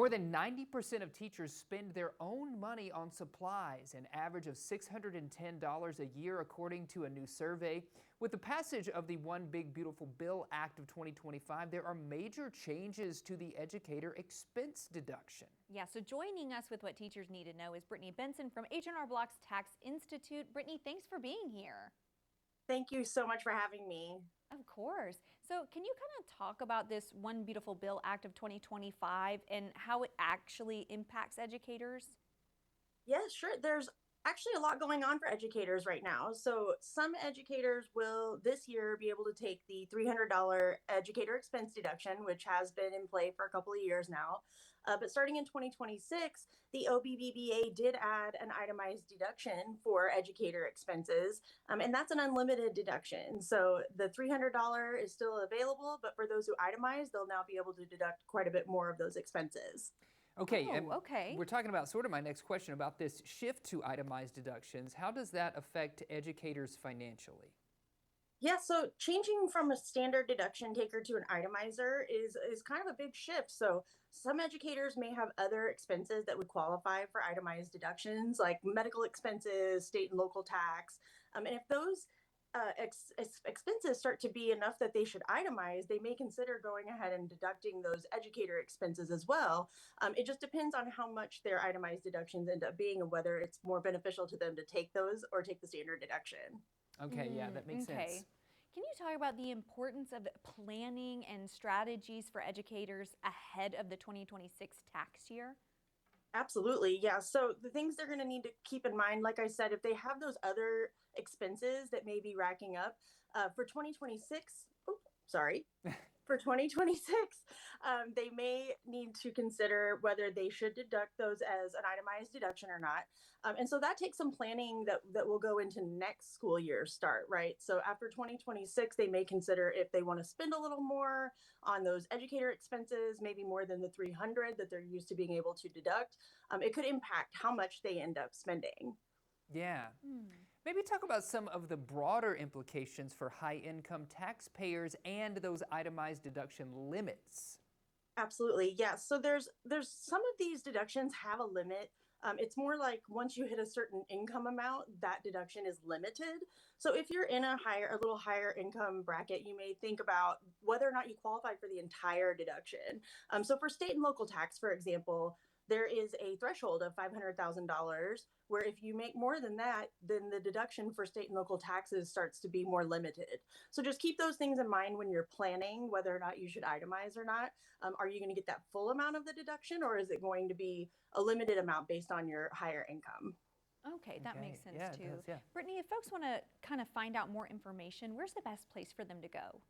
More than 90% of teachers spend their own money on supplies, an average of $610 a year, according to a new survey. With the passage of the One Big Beautiful Bill Act of 2025, there are major changes to the educator expense deduction. Yeah, so joining us with what teachers need to know is Brittany Benson from H&R Block's Tax Institute. Brittany, thanks for being here. Thank you so much for having me. Of course. So can you kind of talk about this One Beautiful Bill Act of 2025 and how it actually impacts educators? Yeah, sure. There's actually a lot going on for educators right now. So some educators will this year be able to take the $300 educator expense deduction, which has been in play for a couple of years now. But starting in 2026, the OBBBA did add an itemized deduction for educator expenses, and that's an unlimited deduction. So the $300 is still available, but for those who itemize, they'll now be able to deduct quite a bit more of those expenses. Okay, okay. We're talking about sort of my next question about this shift to itemized deductions. How does that affect educators financially? Yeah, so changing from a standard deduction taker to an itemizer is kind of a big shift. So some educators may have other expenses that would qualify for itemized deductions, like medical expenses, state and local tax. And if those expenses start to be enough that they should itemize, they may consider going ahead and deducting those educator expenses as well. It just depends on how much their itemized deductions end up being and whether it's more beneficial to them to take those or take the standard deduction. Okay, yeah, that makes sense. Can you talk about the importance of planning and strategies for educators ahead of the 2026 tax year? Absolutely. Yeah. So the things they're going to need to keep in mind, like I said, if they have those other expenses that may be racking up for 2026, for 2026, they may need to consider whether they should deduct those as an itemized deduction or not. And so that takes some planning that will go into next school year start, right? So after 2026, they may consider if they want to spend a little more on those educator expenses, maybe more than the 300 that they're used to being able to deduct. It could impact how much they end up spending. Yeah. Maybe talk about some of the broader implications for high-income taxpayers and those itemized deduction limits. Absolutely. Yeah. So there's some of these deductions have a limit. It's more like once you hit a certain income amount, that deduction is limited. So if you're in a little higher income bracket, you may think about whether or not you qualify for the entire deduction. So for state and local tax, for example, there is a threshold of $500,000 where if you make more than that, then the deduction for state and local taxes starts to be more limited. So just keep those things in mind when you're planning whether or not you should itemize or not. Are you going to get that full amount of the deduction, or is it going to be a limited amount based on your higher income? Okay, that makes sense too. Does, yeah. Brittany, if folks want to kind of find out more information, where's the best place for them to go?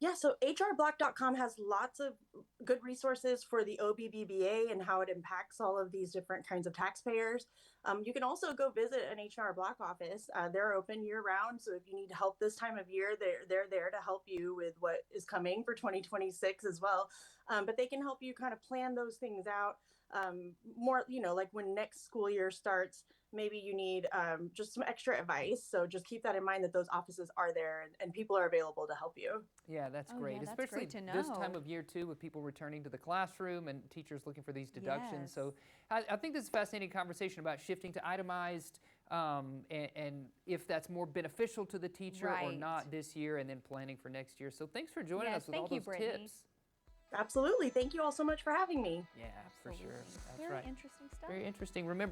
Yeah, so hrblock.com has lots of good resources for the OBBBA and how it impacts all of these different kinds of taxpayers. You can also go visit an H&R Block office. They're open year round, so if you need help this time of year, they're there to help you with what is coming for 2026 as well. But they can help you kind of plan those things out more, like when next school year starts, maybe you need just some extra advice. So just keep that in mind that those offices are there and people are available to help you. Yeah, that's great. Yeah, that's especially great to know. this time of year too, with people returning to the classroom and teachers looking for these deductions. Yes. So I think this is a fascinating conversation about shifting to itemized and if that's more beneficial to the teacher or not this year, and then planning for next year. So thanks for joining us with all those tips. Absolutely. Thank you all so much for having me. Yeah, for sure. That's Very interesting stuff. Very interesting. Remember.